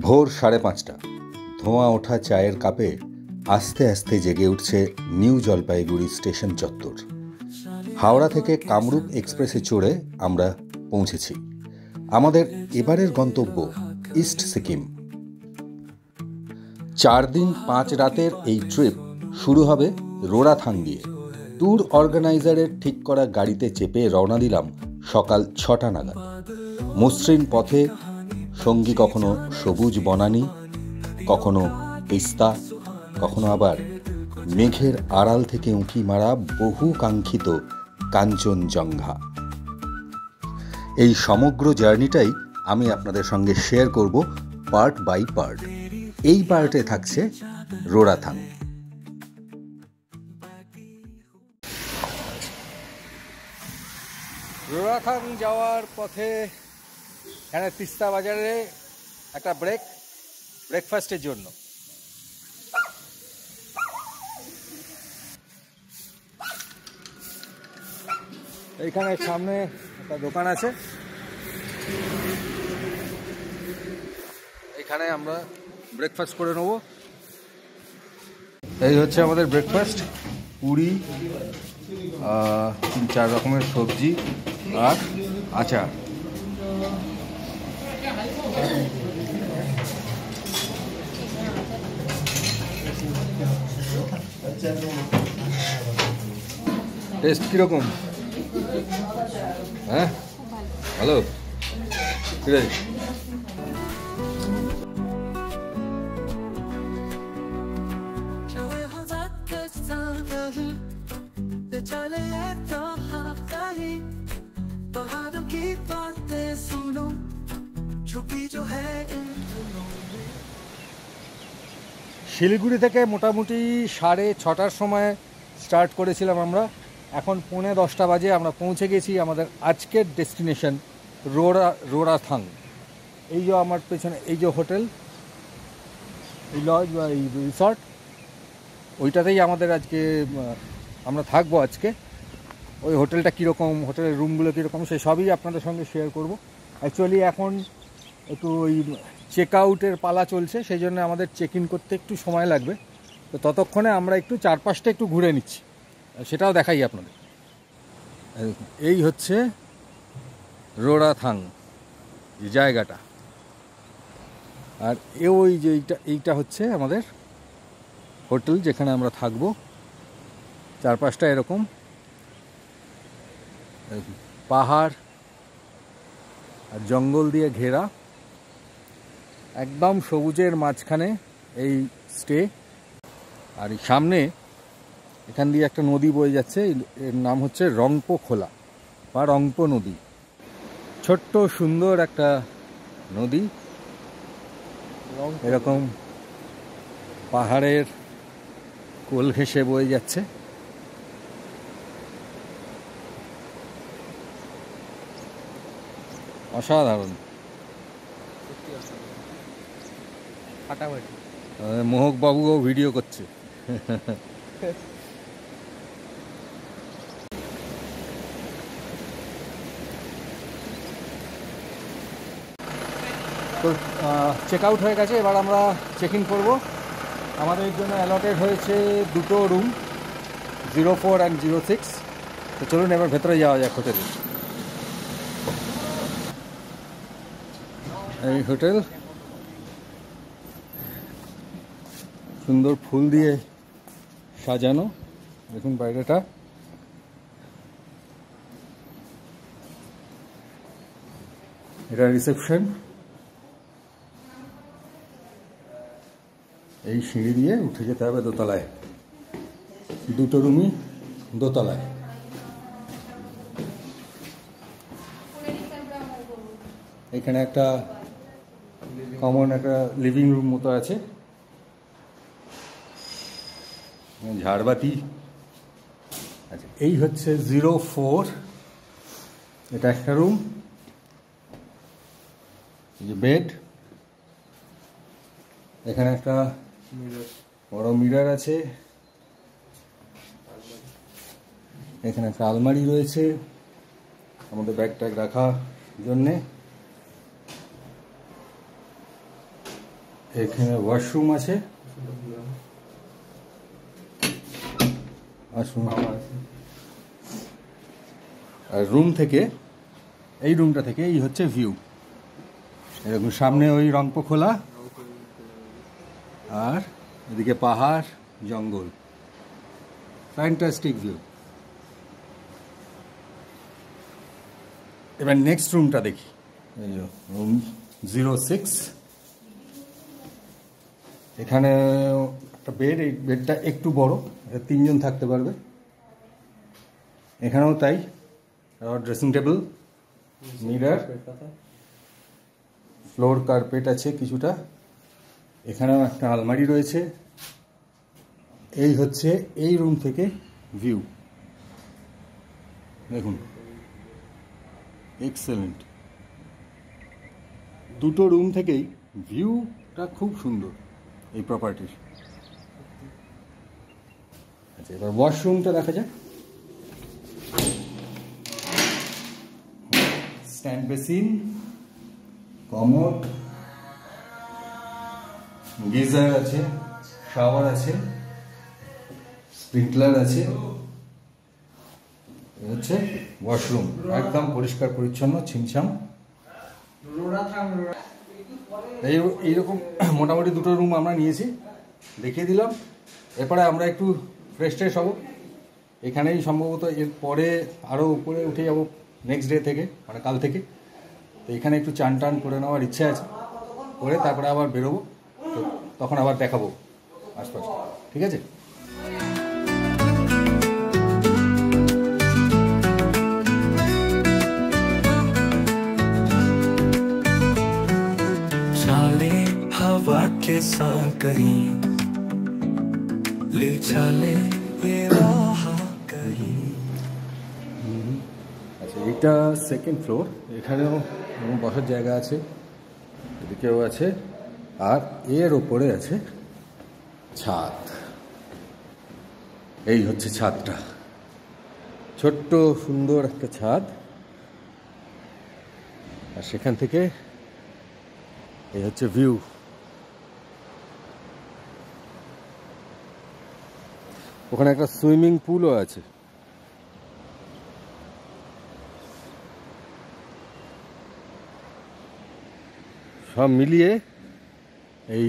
ভোর 5:30, ধোঁয়া ওঠা চায়ের কাপে আস্তে আস্তে জেগে উঠছে নিউ জলপাইগুড়ি স্টেশন চত্বর। হাওড়া থেকে কামরূপ এক্সপ্রেসে চড়ে আমরা পৌঁছেছি। আমাদের এবারের গন্তব্য ইস্ট সিকিম। 4 দিন 5 রাতের এই ট্রিপ শুরু হবে রোরাথাং দিয়ে। ট্যুর অর্গানাইজারের ঠিক করা গাড়িতে চেপে রওনা দিলাম সকাল 6টা নাগাদ। মসৃণ পথে সঙ্গী কখনো সবুজ বনানী, কখনো পেস্তা, কখনো আবার মেঘের আড়াল থেকে উঁকি মারা বহু কাঙ্ক্ষিত কাঞ্চনজঙ্ঘা। এই সমগ্র জার্নিটাই আমি আপনাদের সঙ্গে শেয়ার করব পার্ট বাই পার্ট। এই পার্টে থাকছে রোরাথাং। রোরাথাং যাওয়ার পথে এখানে তিস্তা বাজারে একটা ব্রেকফাস্টের জন্য। এইখানে সামনে একটা দোকান আছে, এখানে আমরা ব্রেকফাস্ট করে নেব। এই হচ্ছে আমাদের ব্রেকফাস্ট, পুরি, 3-4 রকমের সবজি আর আচার। টেস্ট কিরকম? হ্যাঁ, ভালো। ঠিক আছে। শিলিগুড়ি থেকে মোটামুটি 6:30টার সময় স্টার্ট করেছিলাম আমরা। এখন 9:45 বাজে আমরা পৌঁছে গেছি আমাদের আজকের ডেস্টিনেশন রোরাথাং। এই যে আমার পেছনে এই যে হোটেল, এই লজ বা এই রিসর্ট, ওইটাতেই আমাদের আজকে আমরা থাকবো আজকে। ওই হোটেলটা কীরকম, হোটেলের রুমগুলো কীরকম, সে সবই আপনাদের সঙ্গে শেয়ার করব। অ্যাকচুয়ালি এখন একটু ওই চেক আউটের পালা চলছে, সেই জন্য আমাদের চেক ইন করতে একটু সময় লাগবে। তো ততক্ষণে আমরা একটু চারপাশটা একটু ঘুরে নিচ্ছি, সেটাও দেখাই আপনাদের। এই হচ্ছে রোরাথাং জায়গাটা, আর ওই যে এইটা হচ্ছে আমাদের হোটেল যেখানে আমরা থাকবো। চারপাশটা এরকম পাহাড় আর জঙ্গল দিয়ে ঘেরা, একদম সবুজের মাঝখানে এই স্টে। আর এই সামনে এখান দিয়ে একটা নদী বয়ে যাচ্ছে, এর নাম হচ্ছে রংপো খোলা বা রংপো নদী। ছোট্ট সুন্দর একটা নদী, এরকম পাহাড়ের কোল ঘেঁষে বয়ে যাচ্ছে। অসাধারণ। মোহক বাবুও ভিডিও করছে। তো চেক আউট হয়ে গেছে, এবার আমরা চেক ইন করবো। আমাদের জন্য অ্যালটেড হয়েছে 2টো রুম, 04 and 06। তো চলুন এবার ভেতরে যাওয়া যাক হোটেলে। এই হোটেল সুন্দর ফুল দিয়ে সাজানো, দেখুন বাইরেটা। এটা রিসেপশন। এই সিঁড়ি দিয়ে উঠে যেতে হবে দোতলায়, 2টো রুমই দোতলায়। এখানে একটা কমন একটা লিভিং রুম মতো আছে, ঝাড়বাতি। আচ্ছা, এই হচ্ছে 04, এটা একটা রুম। এই যে বেড, এখানে একটা বড় মিরর আছে, এখানে একটা আলমারি রয়েছে আমাদের ব্যাগ ট্যাগ রাখার জন্যে। এখানে ওয়াশরুম আছে, আর রুম থেকে, এই রুমটা থেকে এই হচ্ছে ভিউ। এরকম সামনে ওই রংপুর আর এদিকে পাহাড় জঙ্গল, ফ্যান্টাস্টিক ভিউ। এবার নেক্সট রুমটা দেখি, রুম 06। এখানে একটা বেড, এই বেডটা একটু বড়, 3 জন থাকতে পারবে। এখানেও তাই, dressing table, mirror, floor carpet আছে কিছুটা। এখানেও একটা আলমারি রয়েছে। এই হচ্ছে এই রুম থেকে ভিউ, দেখুন এক্সেলেন্ট। দুটো রুম থেকেই ভিউটা খুব সুন্দর এই প্রপার্টির। আচ্ছা, এবার ওয়াশরুমটা দেখা যাক। স্ট্যান্ড বেসিন, কমোড, গিজার আছে, শাওয়ার আছে, স্প্রিংকলার আছে। হচ্ছে ওয়াশরুম, একদম পরিষ্কার পরিচ্ছন্ন, ছিমছাম। এইরকম মোটামুটি দুটো রুম আমরা নিয়েছি, দেখিয়ে দিলাম। এরপরে আমরা একটু ফ্রেশ ট্রেশ হবো এখানেই, সম্ভবত এরপরে আরও উপরে উঠে যাব নেক্সট ডে থেকে, মানে কাল থেকে। তো এখানে একটু চান টান করে নেওয়ার ইচ্ছা আছে, করে তারপরে আবার বেরোবো। তো তখন আবার দেখাবো আশপাশ, ঠিক আছে? हवा के साथ कहीं ले चले बेराहा कहीं। আচ্ছা, এইটা সেকেন্ড ফ্লোর। এখানেও বসার জায়গা আছে, এদিকেও আছে, আর এর ওপরে আছে ছাদ। এই হচ্ছে ছাদটা, ছোট্ট সুন্দর একটা ছাদ। আর সেখান থেকে এই হচ্ছে ভিউ। ওখানে একটা সুইমিং পুলও আছে। সব মিলিয়ে এই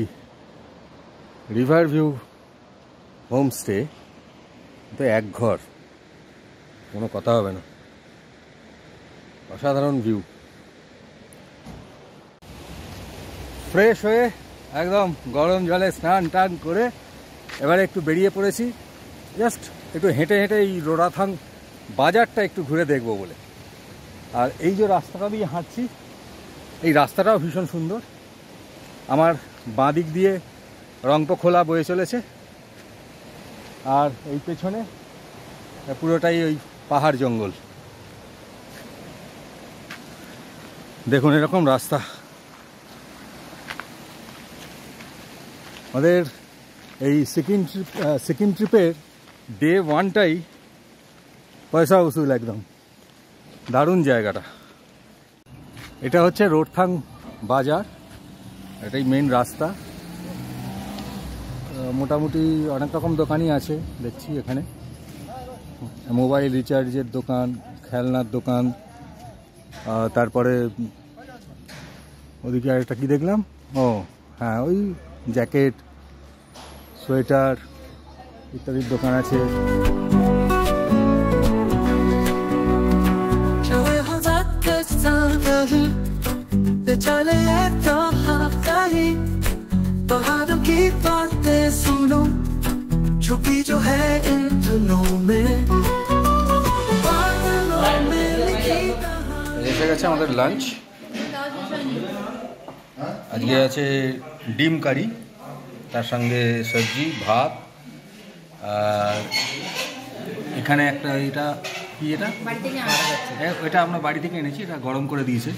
রিভার ভিউ হোমস্টে তো এক ঘর, কোনো কথা হবে না। অসাধারণ ভিউ। ফ্রেশ হয়ে একদম গরম জলে স্নান টান করে এবারে একটু বেরিয়ে পড়েছি, জাস্ট একটু হেঁটে হেঁটে এই রোরাথাং বাজারটা একটু ঘুরে দেখবো বলে। আর এই যে রাস্তাটা দিয়ে হাঁটছি, এই রাস্তাটাও ভীষণ সুন্দর। আমার বাঁ দিক দিয়ে রংপুর বয়ে চলেছে, আর এই পেছনে পুরোটাই ওই পাহাড় জঙ্গল। দেখুন এরকম রাস্তা। আমাদের এই সিকিম ট্রিপের ডে 1টাই পয়সা উসুল, একদম দারুণ জায়গাটা। এটা হচ্ছে রোরথাং বাজার, এটাই মেন রাস্তা। মোটামুটি অনেক রকম দোকানই আছে দেখছি এখানে, মোবাইল রিচার্জের দোকান, খেলনার দোকান, তারপরে ওদিকে আরেকটা কি দেখলাম, ও হ্যাঁ ওই জ্যাকেট, সোয়েটার ইত্যাদির দোকান আছে। এসে গেছে আমাদের লাঞ্চ। আজকে আছে ডিম কারি, তার সঙ্গে সবজি, ভাত, আর এখানে একটা, এটা কি, এটা আমরা বাড়ি থেকে এনেছি, এটা গরম করে দিয়েছে।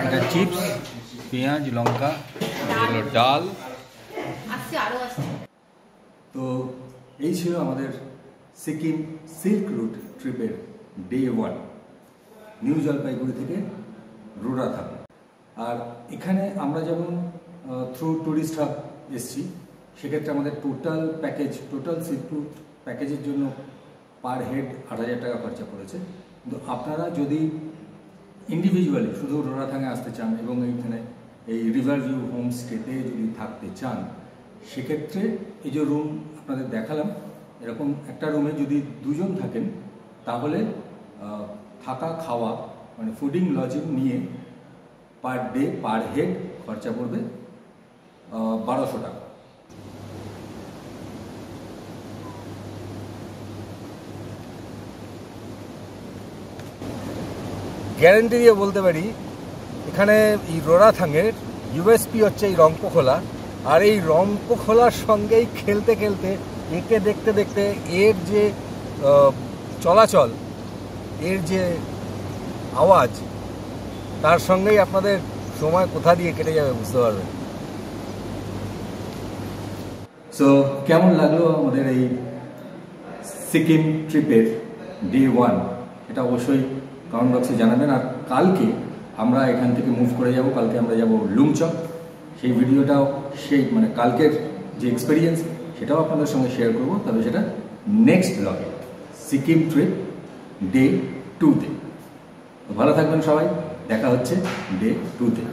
এটা চিপস, পেঁয়াজ, লঙ্কা, এগুলো ডাল। তো এই ছিল আমাদের সিকিম সিল্ক রুট ট্রিপের ডে 1, নিউ জলপাইগুড়ি থেকে রোরাথাং। আর এখানে আমরা যেমন থ্রু ট্যুরিস্ট হাব এসছি, সেক্ষেত্রে আমাদের টোটাল সি ট্যুর প্যাকেজের জন্য পার হেড 8,000 টাকা খরচা পড়েছে। কিন্তু আপনারা যদি ইন্ডিভিজুয়ালি শুধু রোরাথাঙে আসতে চান এবং এইখানে এই রিভার ভিউ হোমস্টেতে যদি থাকতে চান, সেক্ষেত্রে এই যে রুম আপনাদের দেখালাম, এরকম একটা রুমে যদি 2 জন থাকেন তাহলে থাকা খাওয়া মানে ফুডিং লজিং নিয়ে পার ডে পার হেড খরচা পড়বে 1,200 টাকা। গ্যারেন্টি দিয়ে বলতে পারি এখানে এই রোরাথাঙের ইউএসপি হচ্ছে এই রংপোখোলা, আর এই রংপোখোলার সঙ্গেই খেলতে খেলতে একে দেখতে দেখতে এর যে চলাচল, এর যে আওয়াজ, তার সঙ্গেই আপনাদের সময় কোথা দিয়ে কেটে যাবে বুঝতে পারবেন। সো কেমন লাগলো আমাদের এই সিকিম ট্রিপের ডে 1, এটা অবশ্যই কমেন্ট বক্সে জানাবেন। আর কালকে আমরা এখান থেকে মুভ করে যাব, কালকে আমরা যাব লুমচক। সেই ভিডিওটাও মানে কালকের যে এক্সপিরিয়েন্স সেটাও আপনাদের সঙ্গে শেয়ার করব, তবে সেটা নেক্সট ব্লগে, সিকিম ট্রিপ ডে 2-তে। ভালো থাকবেন সবাই, দেখা হচ্ছে ডে 2-তে।